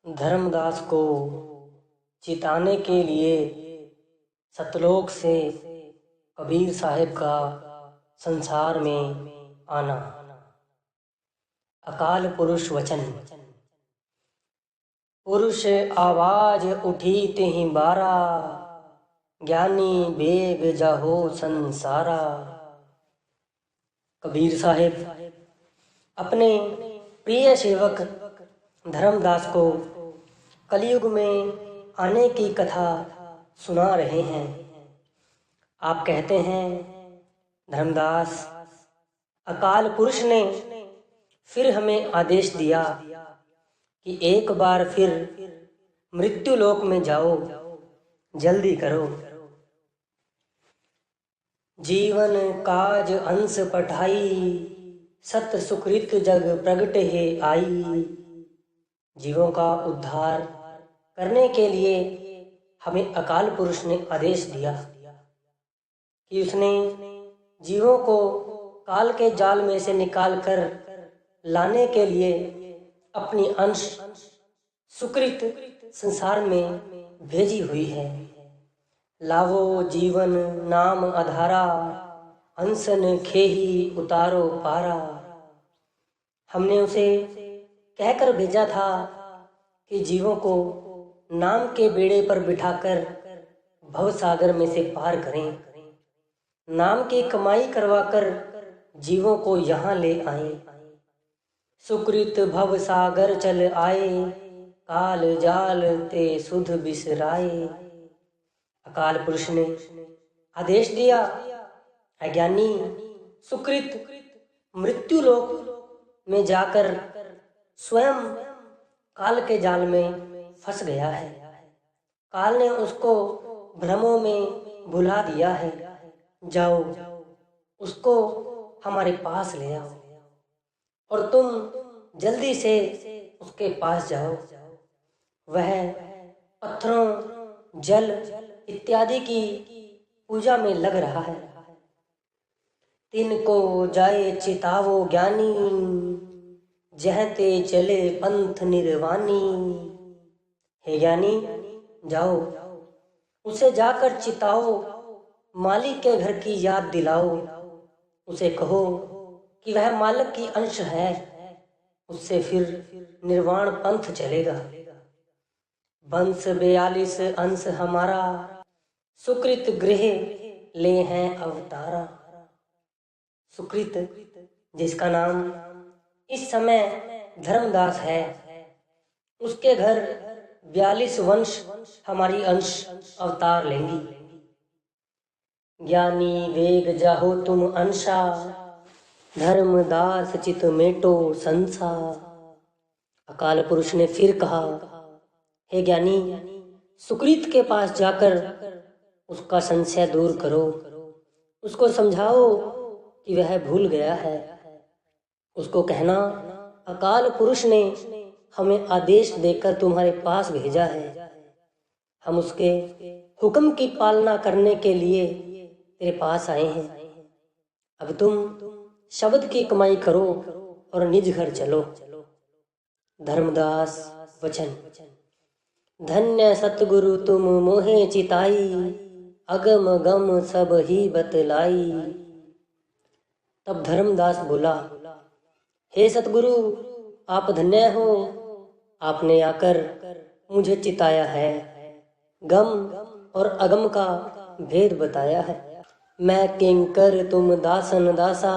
धर्मदास को चिताने के लिए सतलोक से कबीर साहब का संसार में आना। अकाल पुरुष वचन। पुरुष आवाज उठी तेहि बारा, ज्ञानी बेग जाहो संसारा। कबीर साहब अपने प्रिय सेवक धर्मदास को कलयुग में आने की कथा सुना रहे हैं। आप कहते हैं, धर्मदास, अकाल पुरुष ने फिर हमें आदेश दिया कि एक बार फिर मृत्यु लोक में जाओ, जल्दी करो। जीवन काज अंश पठाई, सत सुकृत जग प्रगट है आई। जीवों का उद्धार करने के लिए हमें अकाल पुरुष ने आदेश दिया कि उसने जीवों को काल के जाल में से निकाल कर लाने के लिए अपनी अंश सुकृत संसार में भेजी हुई है। लावो जीवन नाम आधारा, अंसन खेही उतारो पारा। हमने उसे कहकर भेजा था कि जीवों को नाम के बेड़े पर बिठाकर भव सागर में से पार करें, नाम की कमाई करवाकर जीवों को यहाँ ले आए। सुकृत भव सागर चल आए, काल जाल ते सुध बिसराए। अकाल पुरुष ने आदेश दिया, अज्ञानी सुकृत मृत्यु लोक में जाकर स्वयं काल के जाल में फंस गया है। काल ने उसको भ्रमों में भुला दिया है। जाओ, उसको हमारे पास ले आओ और तुम जल्दी से उसके पास जाओ। वह पत्थरों, जल इत्यादि की पूजा में लग रहा है। तिनको जाए चितावो ज्ञानी, जहते चले पंथ निर्वाणी। हे ज्ञानी, जाओ, उसे जाकर चिताओ, मालिक के घर की याद दिलाओ। उसे कहो कि वह मालिक की अंश है, उससे फिर निर्वाण पंथ चलेगा। वंश 42 अंश हमारा, सुकृत गृह ले हैं अवतारा। सुकृत, जिसका नाम इस समय धर्मदास है, उसके घर 42 वंश हमारी अंश अवतार लेंगी। ज्ञानी वेग जाहो तुम अंशा, धर्मदास चित मेटो संसा। अकाल पुरुष ने फिर कहा, हे ज्ञानी, सुकृत के पास जाकर उसका संशय दूर करो। उसको समझाओ कि वह भूल गया है। उसको कहना, अकाल पुरुष ने हमें आदेश देकर तुम्हारे पास भेजा है। हम उसके हुक्म की पालना करने के लिए तेरे पास आए हैं। अब तुम शब्द की कमाई करो और निज घर चलो। धर्मदास वचन। धन्य सतगुरु तुम मोहे चिताई, अगम गम सब ही बतलाई। तब धर्मदास बोला, हे सतगुरु, आप धन्य हो। आपने आकर मुझे चिताया है, गम और अगम का भेद बताया है। मैं किंकर तुम दासन दासा,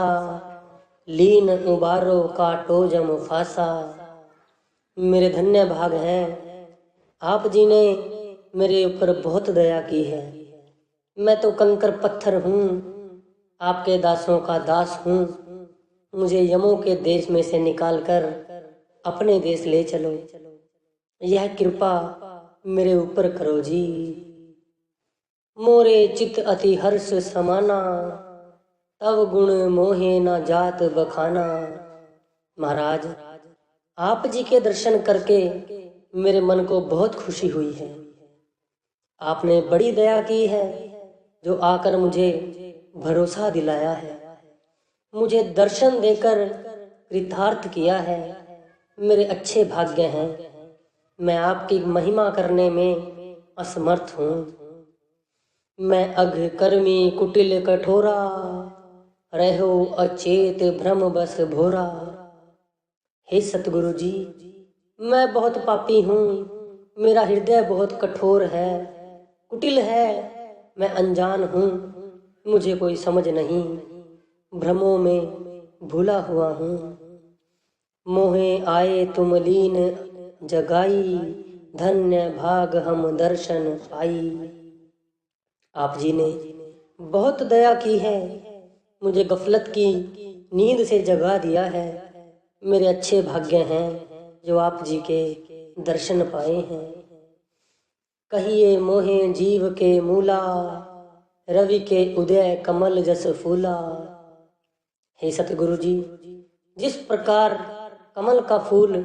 लीन उबारो काटो जम फासा। मेरे धन्य भाग है, आप जी ने मेरे ऊपर बहुत दया की है। मैं तो कंकर पत्थर हूँ, आपके दासों का दास हूँ। मुझे यमों के देश में से निकालकर अपने देश ले चलो। यह कृपा मेरे ऊपर करो जी। मोरे चित अति हर्ष समाना, तब गुण मोहे न जात बखाना। महाराज, आप जी के दर्शन करके मेरे मन को बहुत खुशी हुई है। आपने बड़ी दया की है, जो आकर मुझे भरोसा दिलाया है, मुझे दर्शन देकर कृतार्थ किया है। मेरे अच्छे भाग्य हैं। मैं आपकी महिमा करने में असमर्थ हूँ। मैं अघ कर्मी कुटिल कठोरा, रहो अचेत भ्रम बस भोरा। हे सतगुरु जी, मैं बहुत पापी हूँ, मेरा हृदय बहुत कठोर है, कुटिल है, मैं अनजान हूँ, मुझे कोई समझ नहीं, भ्रमों में भूला हुआ हूँ। मोहे आए तुम लीन जगाई, धन्य भाग हम दर्शन पाई। आप जी ने बहुत दया की है, मुझे गफलत की नींद से जगा दिया है। मेरे अच्छे भाग्य हैं जो आप जी के दर्शन पाए हैं। कहिए मोहे जीव के मूला, रवि के उदय कमल जस फूला। हे सतगुरु जी, जिस प्रकार कमल का फूल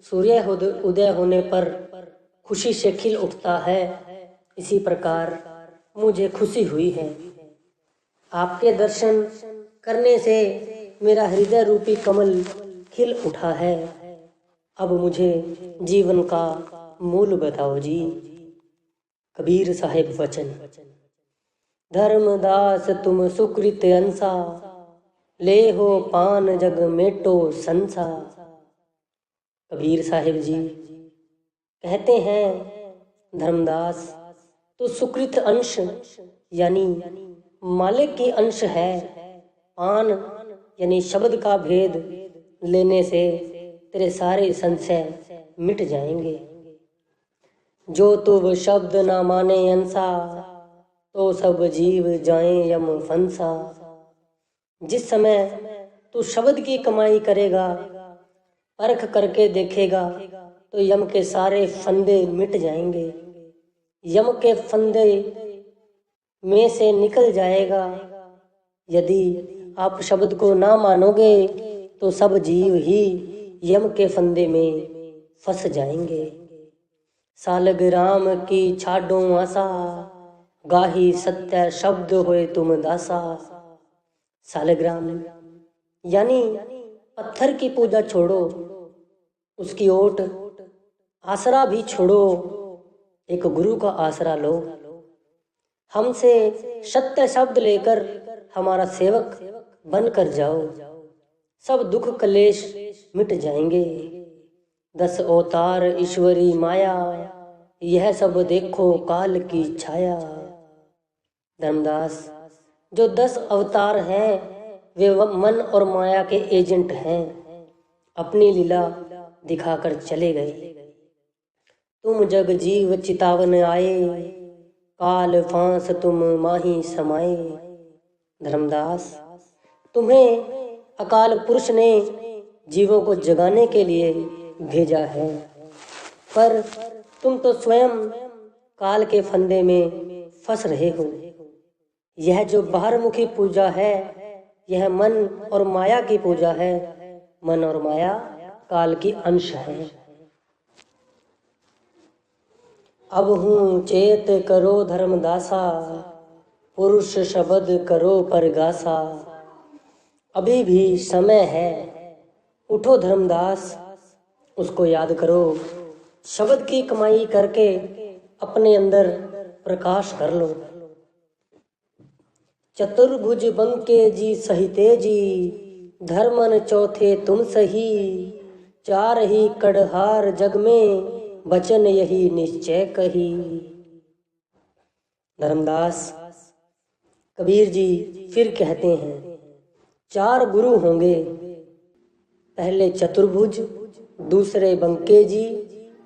सूर्य उदय होने पर खुशी से खिल उठता है, इसी प्रकार मुझे खुशी हुई है। आपके दर्शन करने से मेरा हृदय रूपी कमल खिल उठा है। अब मुझे जीवन का मूल बताओ जी। कबीर साहिब वचन। धर्मदास तुम सुकृत अंसा, ले हो पान जग मेटो संसा। कबीर साहिब जी कहते हैं, धर्मदास तो सुकृत अंश यानी मालिक की अंश है। पान यानी शब्द का भेद लेने से तेरे सारे संशय मिट जाएंगे। जो तुम शब्द ना माने अंसा, तो सब जीव जाएं यम फंसा। जिस समय तू शब्द की कमाई करेगा, परख करके देखेगा, तो यम के सारे फंदे मिट जाएंगे। यम के फंदे में से निकल जाएगा। यदि आप शब्द को ना मानोगे तो सब जीव ही यम के फंदे में फंस जाएंगे। सालग्राम की छाडो आशा, गाही सत्य शब्द होए तुम दासा। सालग्राम यानी पत्थर की पूजा छोड़ो, उसकी ओट आसरा भी छोड़ो, एक गुरु का आसरा लो। हमसे सत्य शब्द लेकर हमारा सेवक बन कर जाओ, सब दुख कलेश मिट जाएंगे। 10 अवतार ईश्वरी माया, यह सब देखो काल की छाया। धर्मदास, जो 10 अवतार हैं वे मन और माया के एजेंट हैं, अपनी लीला दिखाकर चले गए। तुम जग जीव चितावन आए, काल फांस तुम माही समाए। धर्मदास, तुम्हें अकाल पुरुष ने जीवों को जगाने के लिए भेजा है, पर तुम तो स्वयं काल के फंदे में फंस रहे हो। यह जो बाहरमुखी पूजा है, यह मन और माया की पूजा है। मन और माया काल की अंश है। अब हूँ चेत करो धर्मदासा, पुरुष शब्द करो परगासा। अभी भी समय है, उठो धर्मदास, उसको याद करो। शब्द की कमाई करके अपने अंदर प्रकाश कर लो। चतुर्भुज बंके जी सहिते जी, धर्मन चौथे तुम सही। 4 ही कड़हार जग में, वचन यही निश्चय कही। धर्मदास, कबीर जी फिर कहते हैं, 4 गुरु होंगे। पहले चतुर्भुज, दूसरे बंके जी,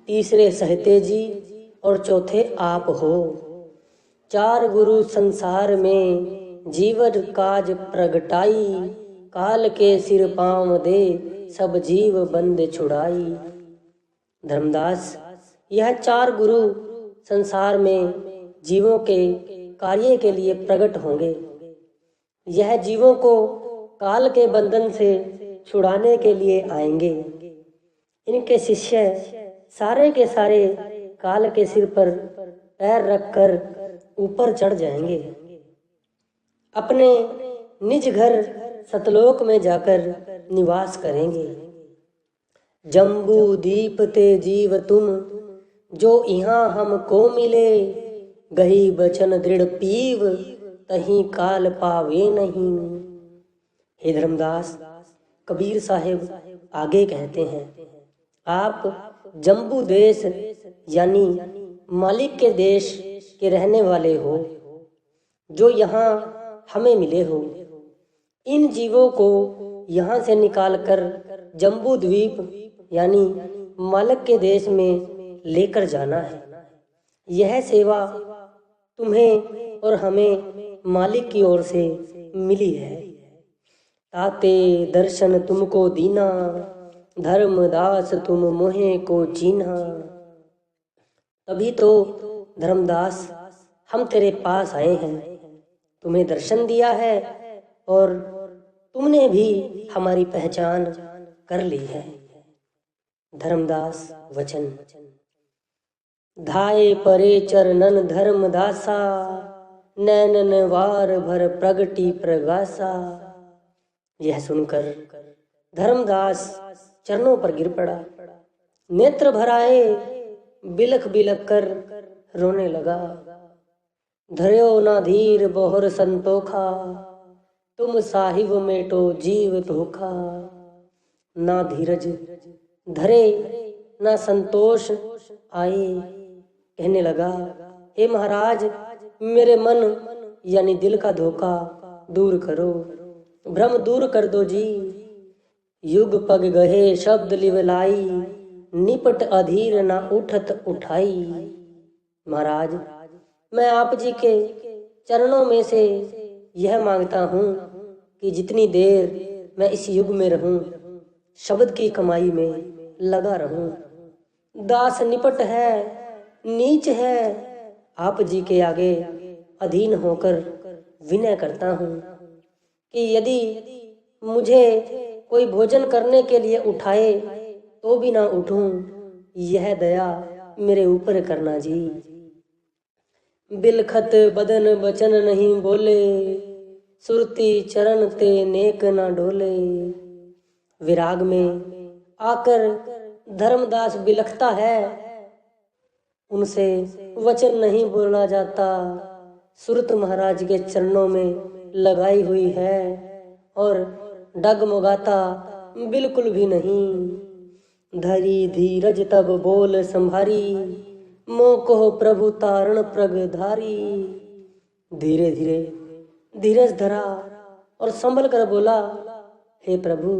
तीसरे सहते जी और चौथे आप हो। 4 गुरु संसार में, जीवन काज प्रगटाई। काल के सिर पांव दे, सब जीव बंद छुड़ाई। धर्मदास, यह 4 गुरु संसार में जीवों के कार्य के लिए प्रकट होंगे। यह जीवों को काल के बंधन से छुड़ाने के लिए आएंगे। इनके शिष्य सारे के सारे काल के सिर पर पैर रखकर ऊपर चढ़ जाएंगे। अपने निज घर सतलोक में जाकर निवास करेंगे। जम्बू दीप ते जीव तुम, जो यहाँ हमको मिले, गही बचन दृढ़ पीव, तहीं काल पावे नहीं। हे धर्मदास, कबीर साहिब आगे कहते हैं, आप जम्बू देश यानी मालिक के देश के रहने वाले हो, जो यहाँ हमें मिले हो। इन जीवों को यहाँ से निकालकर जम्बू द्वीप यानी मालिक के देश में लेकर जाना है। यह सेवा तुम्हें और हमें मालिक की ओर से मिली है। ताते दर्शन तुमको दीना, धर्मदास तुम मोहे को चीन्हा। तभी तो धर्मदास हम तेरे पास आए हैं, तुम्हें दर्शन दिया है और तुमने भी हमारी पहचान कर ली है। धर्मदास वचन, धाये परे चरणन धर्मदासा, नैनन वार भर प्रगटी प्रगासा। यह सुनकर धर्मदास चरणों पर गिर पड़ा, नेत्र भराए, बिलख बिलख कर रोने लगा। धर्यो ना धीर बोहर संतोखा, तुम साहिब मेटो जीव धोखा। ना धीरज धरे ना संतोष आए। कहने लगा, हे महाराज, मेरे मन यानी दिल का धोखा दूर करो, भ्रम दूर कर दो जी। युग पग गहे शब्द लिवलाई, निपट अधीर ना उठत उठाई। महाराज, मैं आप जी के चरणों में से यह मांगता हूँ कि जितनी देर मैं इस युग में रहूं, शब्द की कमाई में लगा रहूं। दास निपट है, नीच है, आप जी के आगे अधीन होकर विनय करता हूँ कि यदि मुझे कोई भोजन करने के लिए उठाए तो भी ना उठूं, यह दया मेरे ऊपर करना जी। बिलखत बदन बचन नहीं बोले, सुरती चरण ते नेक ना डोले। विराग में आकर धर्मदास बिलखता है, उनसे वचन नहीं बोला जाता। सुरत महाराज के चरणों में लगाई हुई है और डगमगाता बिल्कुल भी नहीं। धरी धीरज तब बोल संभारी, मोको प्रभु तारण प्रगधारी। धीरे धीरे धीरज धरा और संभल कर बोला, हे प्रभु,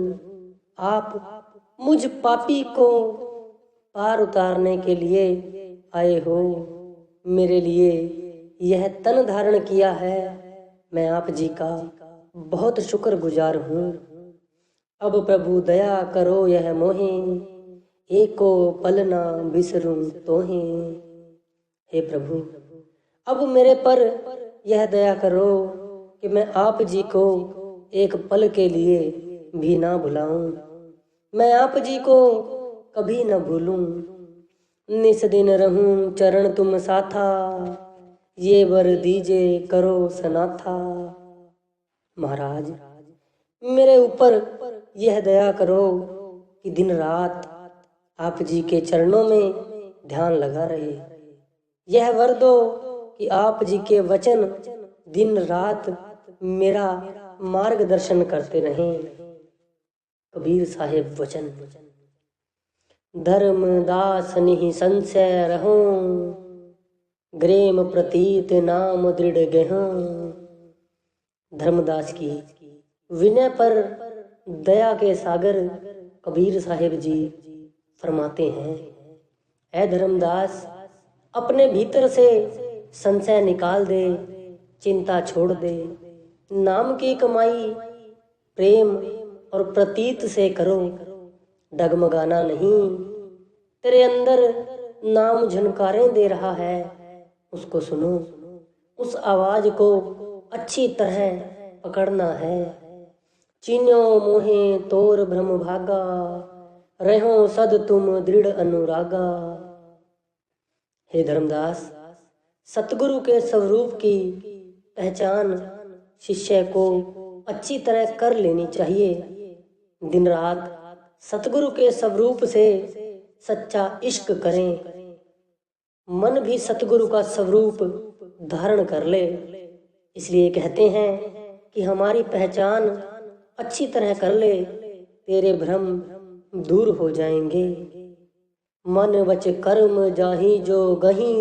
आप मुझ पापी को पार उतारने के लिए आए हो। मेरे लिए यह तन धारण किया है, मैं आप जी का बहुत शुक्रगुजार हूँ। अब प्रभु दया करो यह मोहे, एको पल ना बिसरूं तोहे। हे प्रभु, अब मेरे पर यह दया करो कि मैं आप जी को एक पल के लिए भी ना भुलाऊं, मैं आप जी को कभी न भूलूं। निस दिन रहूं चरण तुम साथा, ये वर दीजे करो सनाथा। महाराज, मेरे ऊपर यह दया करो कि दिन रात आप जी के चरणों में ध्यान लगा रहे। यह वर दो कि आप जी के वचन दिन रात मेरा मार्गदर्शन करते रहें। कबीर साहिब वचन, धर्मदास निहि संशय रहो, ग्रेम प्रतीत नाम दृढ़ गेहूं। धर्मदास की विनय पर दया के सागर कबीर साहिब जी फरमाते हैं, ऐ धर्मदास, अपने भीतर से संशय निकाल दे, चिंता छोड़ दे। नाम की कमाई प्रेम और प्रतीत से करो, डगमगाना नहीं। तेरे अंदर नाम झनकारें दे रहा है, उसको सुनो, उस आवाज को अच्छी तरह पकड़ना है। चीन्यो मोहे तोर भ्रम भागा, रहो सद तुम दृढ़ अनुरागा। हे धर्मदास, सतगुरु के स्वरूप की पहचान शिष्य को अच्छी तरह कर लेनी चाहिए। दिन रात सतगुरु के स्वरूप से सच्चा इश्क करें, मन भी सतगुरु का स्वरूप धारण कर ले। इसलिए कहते हैं कि हमारी पहचान अच्छी तरह कर ले, तेरे भ्रम दूर हो जाएंगे। मन वच कर्म जाहि जो गही,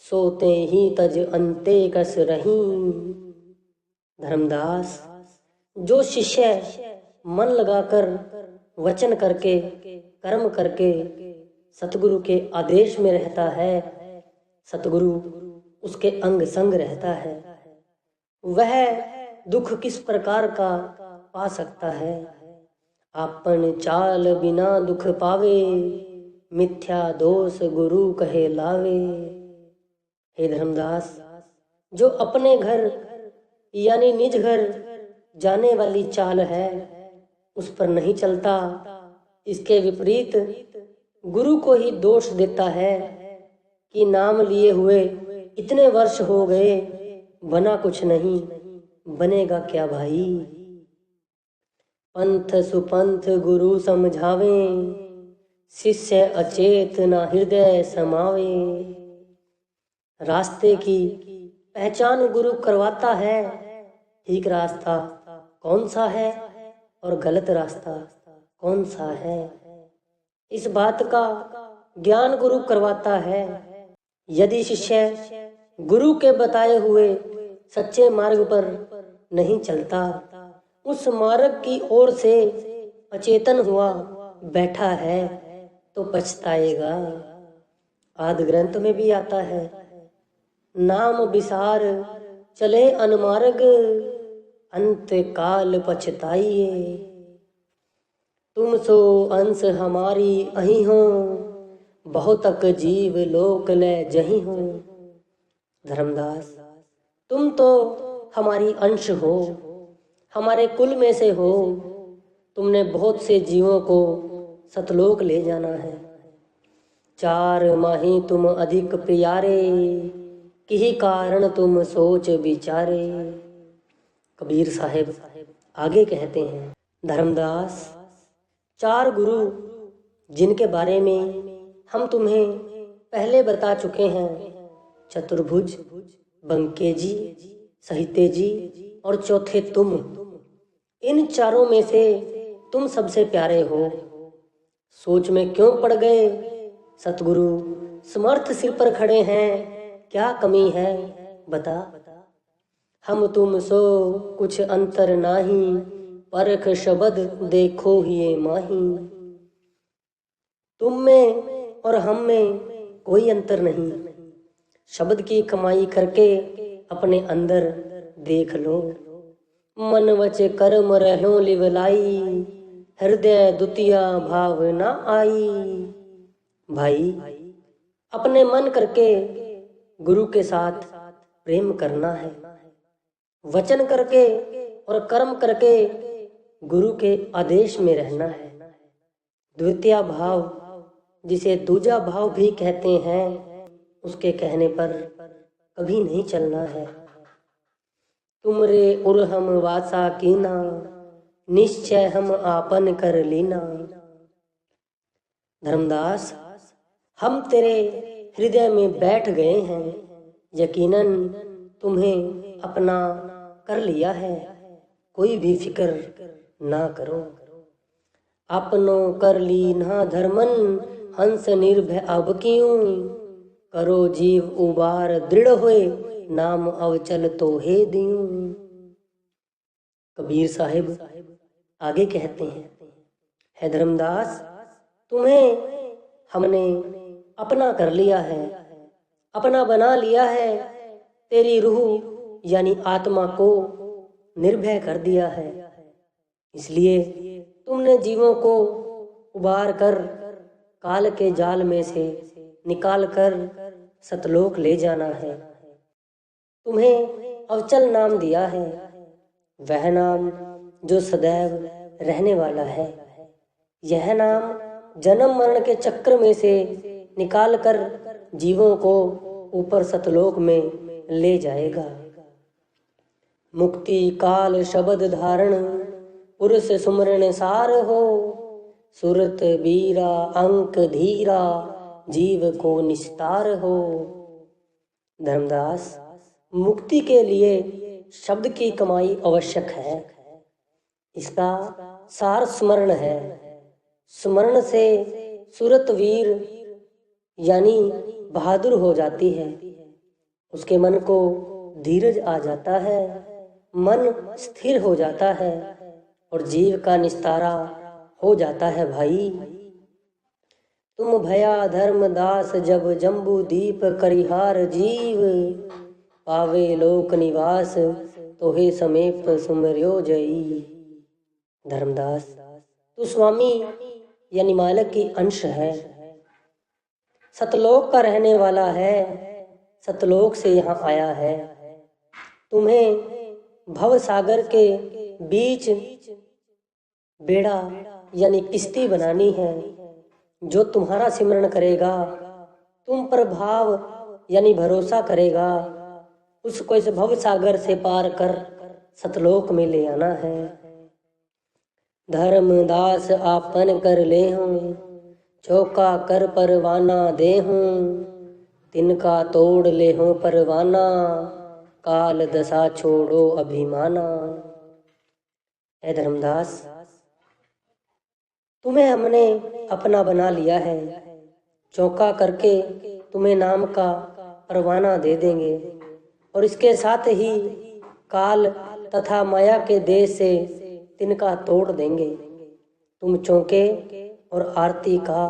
सोते ही तज अंते कस रही। धर्मदास, जो शिष्य मन लगाकर वचन करके कर्म करके सतगुरु के आदेश में रहता है, सतगुरु उसके अंग संग रहता है, वह दुख किस प्रकार का पा सकता है। आपन चाल बिना दुख पावे, मिथ्या दोष गुरु कहे लावे। हे धर्मदास, जो अपने घर यानी निज घर जाने वाली चाल है उस पर नहीं चलता, इसके विपरीत गुरु को ही दोष देता है कि नाम लिए हुए इतने वर्ष हो गए, बना कुछ नहीं, बनेगा क्या भाई। पंथ सुपंथ गुरु समझावे, शिष्य अचेत ना हृदय समावे। रास्ते की पहचान गुरु करवाता है, ठीक रास्ता कौन सा है और गलत रास्ता कौन सा है, इस बात का ज्ञान गुरु करवाता है। यदि शिष्य गुरु के बताए हुए सच्चे मार्ग पर नहीं चलता, उस मार्ग की ओर से अचेतन हुआ बैठा है तो पछताएगा। आदि ग्रंथ में भी आता है, नाम विसार चले अनमार्ग, अंत काल पछताइए। तुम सो अंश हमारी अही हो, बहुतक जीव लोक ले जही हो। धर्मदास, तुम तो हमारी अंश हो, हमारे कुल में से हो, तुमने बहुत से जीवों को सतलोक ले जाना है। चार माही तुम अधिक प्यारे, किही कारण तुम सोच विचारे। कबीर साहिब आगे कहते हैं, धर्मदास, चार गुरु जिनके बारे में हम तुम्हें पहले बता चुके हैं, चतुर्भुज, बंके जी, सहिते जी और चौथे तुम, इन चारों में से तुम सबसे प्यारे हो। सोच में क्यों पड़ गए? सतगुरु समर्थ सिर पर खड़े हैं, क्या कमी है बता। हम तुम सो कुछ अंतर नाही, परख शब्द देखो ही माही। तुम में और हम में कोई अंतर नहीं, शब्द की कमाई करके अपने अंदर देख लो। मन वच कर्म रहो लिवलाई, हृदय द्वितीय भाव ना आई। भाई, अपने मन करके गुरु के साथ प्रेम करना है, वचन करके और कर्म करके गुरु के आदेश में रहना है। द्वितीय भाव, जिसे दूजा भाव भी कहते हैं, उसके कहने पर कभी नहीं चलना है। तुमरे उरहम वासा कीना, निश्चय हम आपन कर लीना। धर्मदास, हम तेरे हृदय में बैठ गए हैं, यकीनन तुम्हें अपना कर लिया है, कोई भी फिक्र ना करो। अपनो कर ली ना धर्मन, हंस निर्भय अब क्यों। करो जीव उबार दृढ़ होए, नाम अवचल तो हे दियूं। कबीर साहिब आगे कहते हैं, है धर्मदास, तुम्हें हमने अपना कर लिया है, अपना बना लिया है, तेरी रूह यानी आत्मा को निर्भय कर दिया है। इसलिए तुमने जीवों को उबार कर काल के जाल में से निकाल कर सतलोक ले जाना है। तुम्हें अवचल नाम दिया है, वह नाम जो सदैव रहने वाला है। यह नाम जन्म मरण के चक्र में से निकाल कर जीवों को ऊपर सतलोक में ले जाएगा। मुक्ति काल शब्द धारण, पुरुष सुमरण सार हो। सुरत बीरा अंक धीरा, जीव को निस्तार हो। धर्मदास, मुक्ति के लिए शब्द की कमाई आवश्यक है। इसका सार स्मरण है। स्मरण से सुरत वीर यानी बहादुर हो जाती है। उसके मन को धीरज आ जाता है, मन स्थिर हो जाता है और जीव का निस्तारा हो जाता है। भाई, तुम भया धर्मदास जब जम्बू दीप करिहार जीव, पावे लोक निवास तो हे समेप सुमर्यो जई। धर्मदास, तू स्वामी यानी मालिक की अंश है, सतलोक का रहने वाला है, सतलोक से यहाँ आया है। तुम्हें भव सागर के बीच बेड़ा यानी किश्ती बनानी है। जो तुम्हारा सिमरण करेगा, तुम पर भाव यानी भरोसा करेगा, उसको इस भव सागर से पार कर सतलोक में ले आना है। धर्मदास आपन कर ले हूँ, चौका कर परवाना दे हूँ, तिनका तोड़ ले हूँ परवाना, काल दशा छोड़ो अभिमाना। ए धर्मदास, तुम्हें हमने अपना बना लिया है। चौका करके तुम्हें नाम का परवाना दे देंगे और इसके साथ ही काल तथा माया के देश से तिनका तोड़ देंगे। तुम चौके और आरती का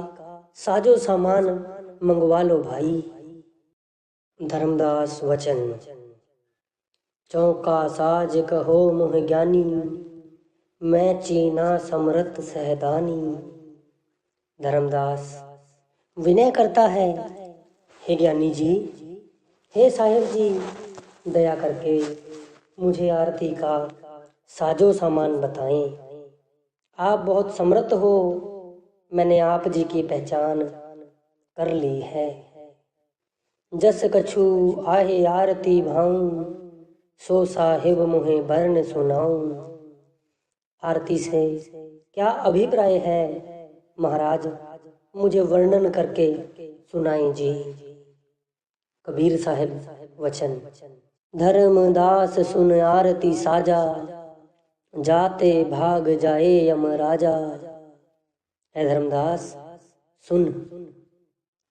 साजो सामान मंगवा लो भाई। धर्मदास वचन। चौका साज कहो मुह ज्ञानी, मैं चीना समरथ सहदानी। धर्मदास विनय करता है, हे ज्ञानी जी, हे साहिब जी, दया करके मुझे आरती का साजो सामान बताएं। आप बहुत समर्थ हो, मैंने आप जी की पहचान कर ली है। जस कछु आहे आरती भाऊं, सो साहिब मुहे बरन सुनाऊं। आरती से क्या अभिप्राय है महाराज, मुझे वर्णन करके सुनाएं जी। कबीर साहिब वचन। धर्मदास सुन आरती साजा, जाते भाग जाए यम राजा। है धर्मदास सुन,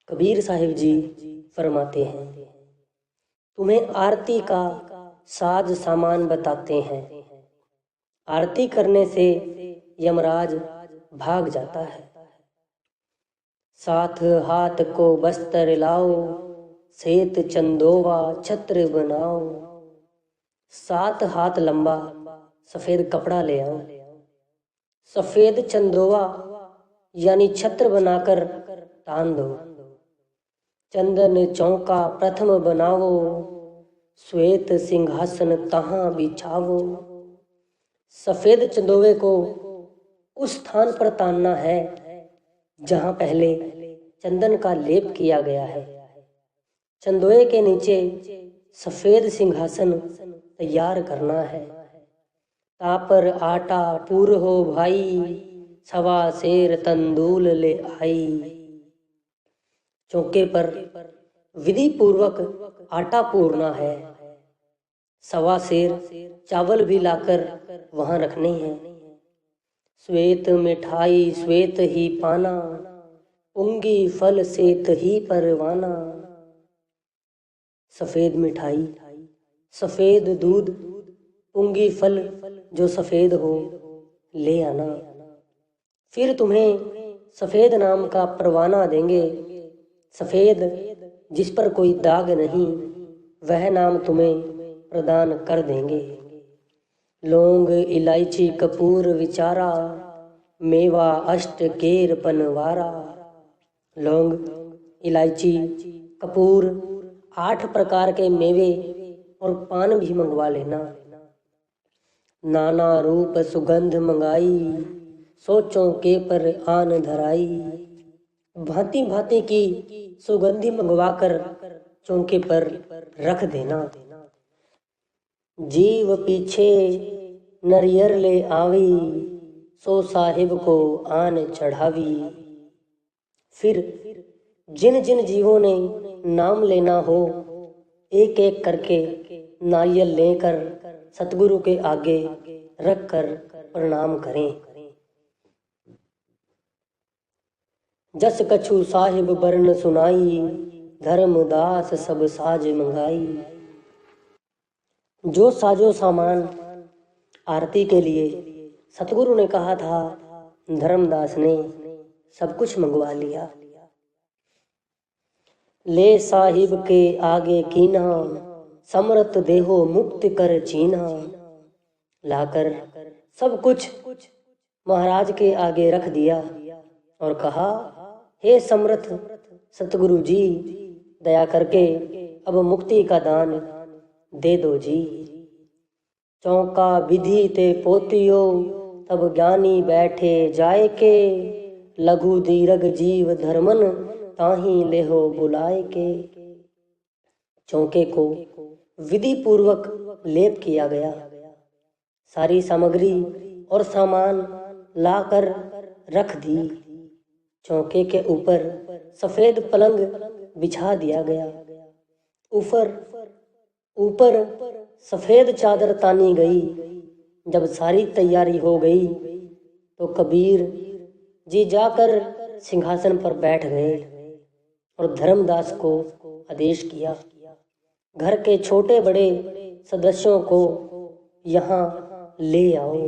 कबीर साहिब जी फरमाते हैं, तुम्हें आरती का साज सामान बताते हैं। आरती करने से यमराज भाग जाता है। साथ हाथ को बस्तर लाओ, सेत चंदोवा छत्र बनाओ। 7 हाथ लंबा सफेद कपड़ा ले आओ। सफेद चंदोवा यानी छत्र बनाकर तान दो। चंदन चौका प्रथम बनावो, श्वेत सिंहासन तहां बिछावो। सफेद चंदोवे को उस स्थान पर तानना है जहां पहले चंदन का लेप किया गया है। चंदोए के नीचे सफेद सिंहासन तैयार करना है। तापर आटा पूर हो भाई, 1.25 सेर तंदूल ले आई। चौके पर विधि पूर्वक आटा पूरना है। 1.25 सेर चावल भी लाकर वहां रखने हैं। श्वेत मिठाई श्वेत ही पाना, पुंगी फल सेत ही परवाना। सफेद मिठाई, सफेद दूध, पुंगी फल जो सफेद हो ले आना। फिर तुम्हें सफेद नाम का परवाना देंगे। सफेद जिस पर कोई दाग नहीं, वह नाम तुम्हें प्रदान कर देंगे। लौंग इलायची कपूर विचारा, मेवा अष्ट केर पनवारा। लौंग इलायची कपूर 8 प्रकार के मेवे और पान भी मंगवा लेना। नाना रूप सुगंध मंगाई, सोचों के पर आन धराई। भांति भांति की सुगंधी मंगवाकर चौके पर रख देना। जीव पीछे नरियर ले आवी, सो साहिब को आन चढ़ावी। फिर जिन जिन जीवों ने नाम लेना हो, एक एक करके नारियल लेकर सतगुरु के आगे रख कर प्रणाम करें। जस कछु साहिब बरन सुनाई, धर्मदास सब साज मंगाई। जो साजो सामान आरती के लिए सतगुरु ने कहा था, धर्मदास ने सब कुछ मंगवा लिया। ले साहिब के आगे कीना, समरत देहो मुक्त कर चीना। लाकर सब कुछ महाराज के आगे रख दिया और कहा, हे समर्थ सतगुरु जी, दया करके अब मुक्ति का दान दे दो जी। चौका विधि ते पोतियो, तब ज्ञानी बैठे जाए के। लघु दीर्घ जीव धर्मन, ताही लेहो बुलाए के। चौके को विधि पूर्वक लेप किया गया। सारी सामग्री और सामान लाकर रख दी। चौके के ऊपर सफेद पलंग बिछा दिया गया। ऊपर सफेद चादर तानी गई। जब सारी तैयारी हो गई तो कबीर जी जाकर सिंहासन पर बैठ गए और धर्मदास को आदेश किया, घर के छोटे बड़े सदस्यों को यहाँ ले आओ।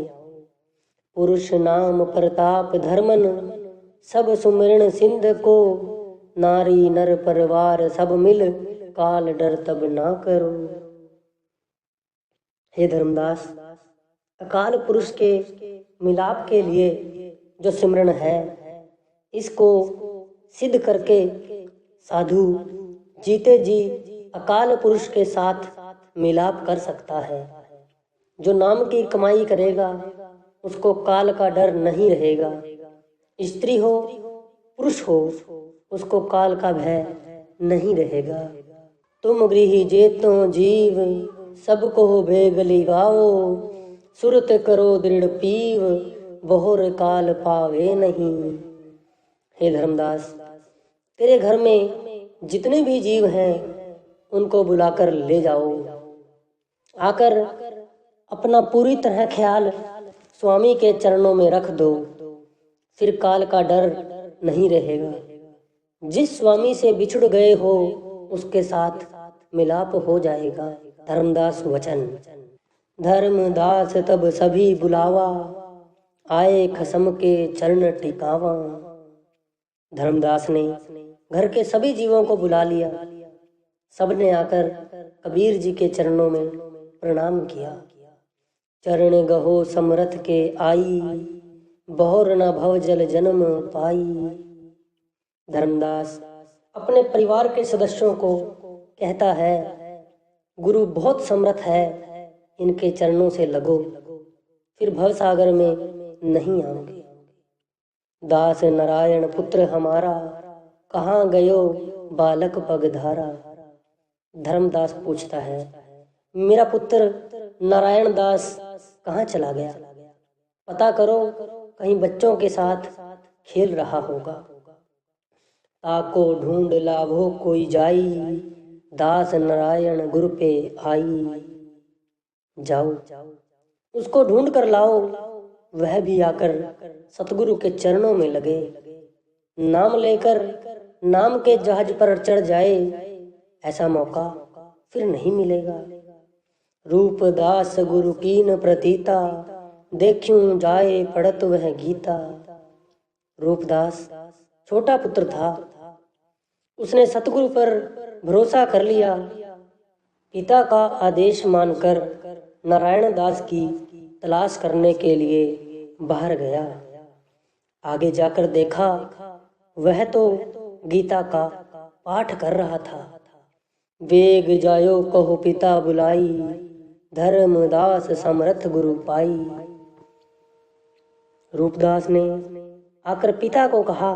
पुरुष नाम प्रताप धर्मन, सब सुमिरन सिंध को। नारी नर परिवार सब मिल, काल डर तब ना करो। हे धर्मदास, अकाल पुरुष के मिलाप के लिए जो सिमरन है, इसको सिद्ध करके साधु जीते जी अकाल पुरुष के साथ मिलाप कर सकता है। जो नाम की कमाई करेगा उसको काल का डर नहीं रहेगा। स्त्री हो पुरुष हो, उसको काल का भय नहीं रहेगा। तुम गृही जेतो जीव, सबको भेग लिगाओ। सुरत करो दृढ़ पीव, बहुर काल पावे नहीं। हे धर्मदास, तेरे घर में जितने भी जीव हैं उनको बुलाकर ले जाओ। आकर अपना पूरी तरह ख्याल स्वामी के चरणों में रख दो, फिर काल का डर नहीं रहेगा। जिस स्वामी से बिछुड़ गए हो उसके साथ मिलाप हो जाएगा। धर्मदास वचन। धर्मदास तब सभी बुलावा, आए खसम के चरण टिकावा। धर्मदास ने घर के सभी जीवों को बुला लिया। सबने आकर कबीर जी के चरणों में प्रणाम किया। चरण गहो समरथ के आई, बहुर न भव जल जन्म पाई। धर्मदास अपने परिवार के सदस्यों को कहता है, गुरु बहुत समर्थ है, इनके चरणों से लगो, फिर भवसागर में नहीं आओगे। दास नारायण पुत्र हमारा, कहाँ गयो बालक पगधारा। धर्मदास पूछता है, मेरा पुत्र नारायण दास कहाँ चला गया? पता करो, कहीं बच्चों के साथ खेल रहा होगा। ताको ढूंढ लाभो कोई जाई, दास नारायण गुरु पे आई। जाओ उसको ढूंढ कर लाओ। वह भी आकर सतगुरु के चरणों में लगे। नाम लेकर नाम के जहाज पर चढ़ जाए, ऐसा मौका फिर नहीं मिलेगा। रूपदास गुरु कीन प्रतीता, देखूं जाए पढ़त वह गीता। रूपदास छोटा पुत्र था। उसने सतगुरु पर भरोसा कर लिया। पिता का आदेश मानकर नारायण दास की तलाश करने के लिए बाहर गया। आगे जाकर देखा, वह तो गीता का पाठ कर रहा था। वेग जायो कहो पिता बुलाई, धर्मदास समर्थ गुरु पाई। रूपदास ने आकर पिता को कहा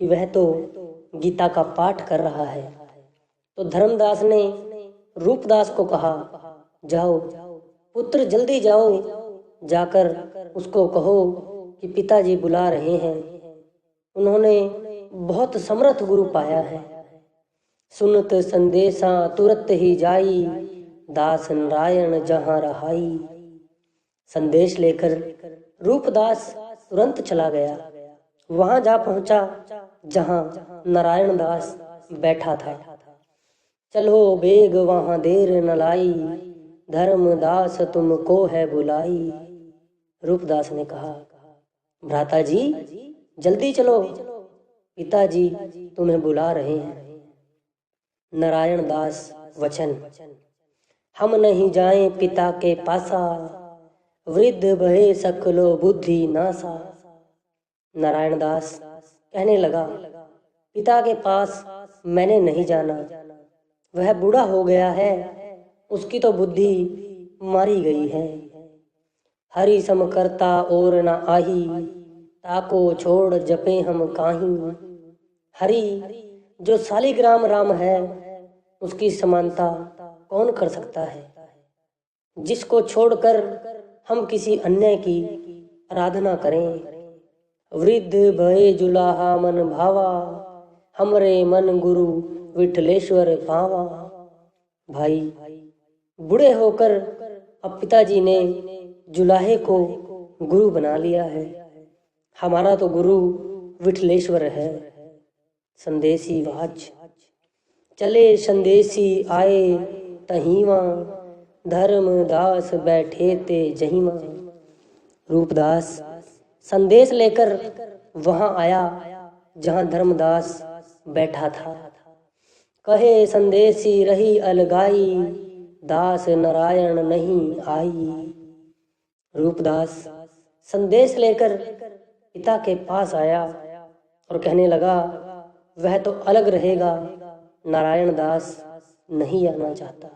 कि वह तो गीता का पाठ कर रहा है। तो धर्मदास ने रूपदास को कहा, जाओ पुत्र जल्दी जाओ, जाकर उसको कहो कि पिताजी बुला रहे हैं। उन्होंने बहुत समर्थ गुरु पाया है। सुनत संदेशा तुरत ही जाई, दास नारायण जहां रहाई। संदेश लेकर रूपदास तुरंत चला गया, वहां जा पहुंचा जहां नारायण दास बैठा था। चलो बेग वहां देर न लाई, धर्मदास तुमको है बुलाई। रूपदास ने कहा, भ्राता जी जल्दी चलो, पिताजी तुम्हें बुला रहे हैं। नारायण दास वचन, हम नहीं जाएं पिता के पासा, वृद्ध भये सकलो बुद्धि नासा। नारायण दास कहने लगा, पिता के पास मैंने नहीं जाना, वह बूढ़ा हो गया है, उसकी तो बुद्धि मारी गई है। हरि सम करता और न आही, ताको छोड़ जपे हम काहीं। हरि जो शालिग्राम राम है, उसकी समानता कौन कर सकता है। जिसको छोड़कर हम किसी अन्य की आराधना करें। वृद्ध भय जुलाहा मन भावा, हमरे मन गुरु विठलेश्वर पावा। भाई बूढ़े होकर अब पिताजी ने जुलाहे को गुरु बना लिया है। हमारा तो गुरु विठलेश्वर है। संदेशी वाच, चले संदेशी आए तहीवा, धर्मदास बैठे ते जहीमा। रूपदास संदेश लेकर वहां आया जहां धर्मदास बैठा था। कहे संदेशी रही अलगाई, दास नारायण नहीं आई। रूपदास संदेश लेकर पिता के पास आया और कहने लगा, वह तो अलग रहेगा, नारायण दास नहीं आना चाहता।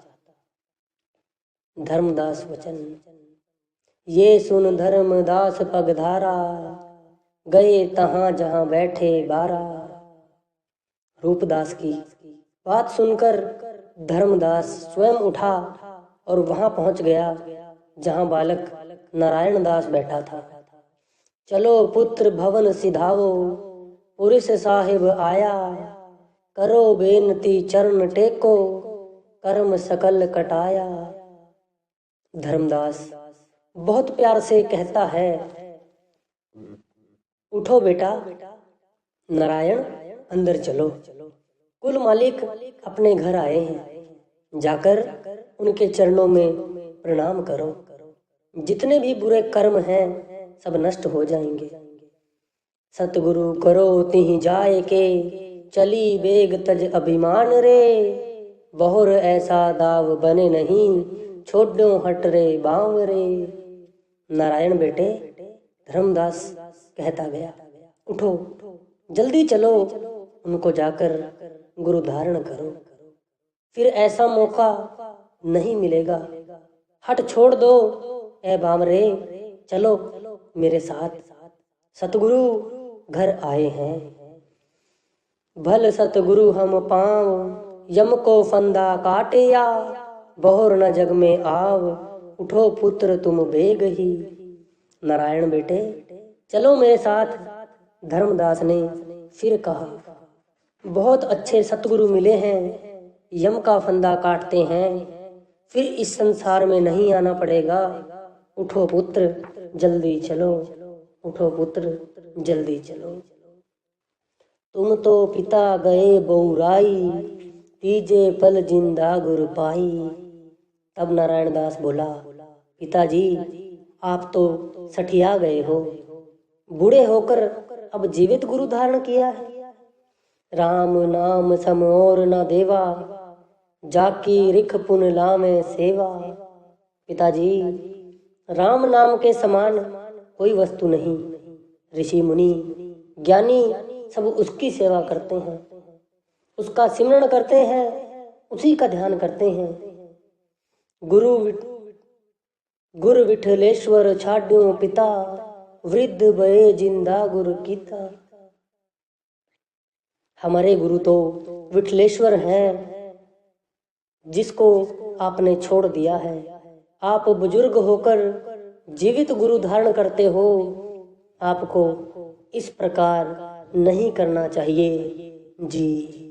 धर्मदास वचन, ये सुन धर्मदास पगधारा, गए तहां जहां बैठे बारा। रूपदास की बात सुनकर धर्मदास स्वयं उठा और वहां पहुंच गया जहां बालक नारायण दास बैठा था। चलो पुत्र भवन सिधावो, पुरुष साहिब आया, करो बेनती चरण टेको, कर्म सकल कटाया। धर्मदास बहुत प्यार से कहता है, उठो बेटा, नारायण अंदर चलो। कुल मालिक अपने घर आए हैं, जाकर उनके चरणों में प्रणाम करो। जितने भी बुरे कर्म हैं सब नष्ट हो जाएंगे। सतगुरु करो तिहि जाए के, चली बेग तज अभिमान रे। बहुर ऐसा दाव बने नहीं, छोड़ो हट रे बाव रे। नारायण बेटे, धर्मदास कहता गया, उठो जल्दी चलो, उनको जाकर गुरु धारण करो, फिर ऐसा मौका नहीं मिलेगा। हट छोड़ दो ए बामरे, चलो मेरे साथ, सतगुरु घर आए हैं। भल सतगुरु हम पाँव, यम को फंदा काटिया, बहुर न जग में आव, उठो पुत्र तुम बेग ही। नारायण बेटे चलो मेरे साथ, धर्मदास ने फिर कहा। बहुत अच्छे सतगुरु मिले हैं, यम का फंदा काटते हैं, फिर इस संसार में नहीं आना पड़ेगा। उठो पुत्र जल्दी चलो, उठो पुत्र जल्दी चलो। तुम तो पिता गए बहुराई, तीजे पल जिंदा गुरु पाई। तब नारायण दास बोला, पिताजी आप तो सठिया गए हो, बूढ़े होकर अब जीवित गुरु धारण किया है। राम नाम सम और न देवा, जाकी रिख पुन लामे सेवा। पिताजी राम नाम के समान कोई वस्तु नहीं। ऋषि मुनि ज्ञानी सब उसकी सेवा करते हैं, उसका सिमरण करते हैं, उसी का ध्यान करते हैं। गुरु विठलेश्वर छाड्यो पिता, वृद्ध भये जिंदा गुरु कीता। हमारे गुरु तो विठलेश्वर हैं, जिसको आपने छोड़ दिया है। आप बुजुर्ग होकर जीवित गुरु धारण करते हो, आपको इस प्रकार नहीं करना चाहिए। जी।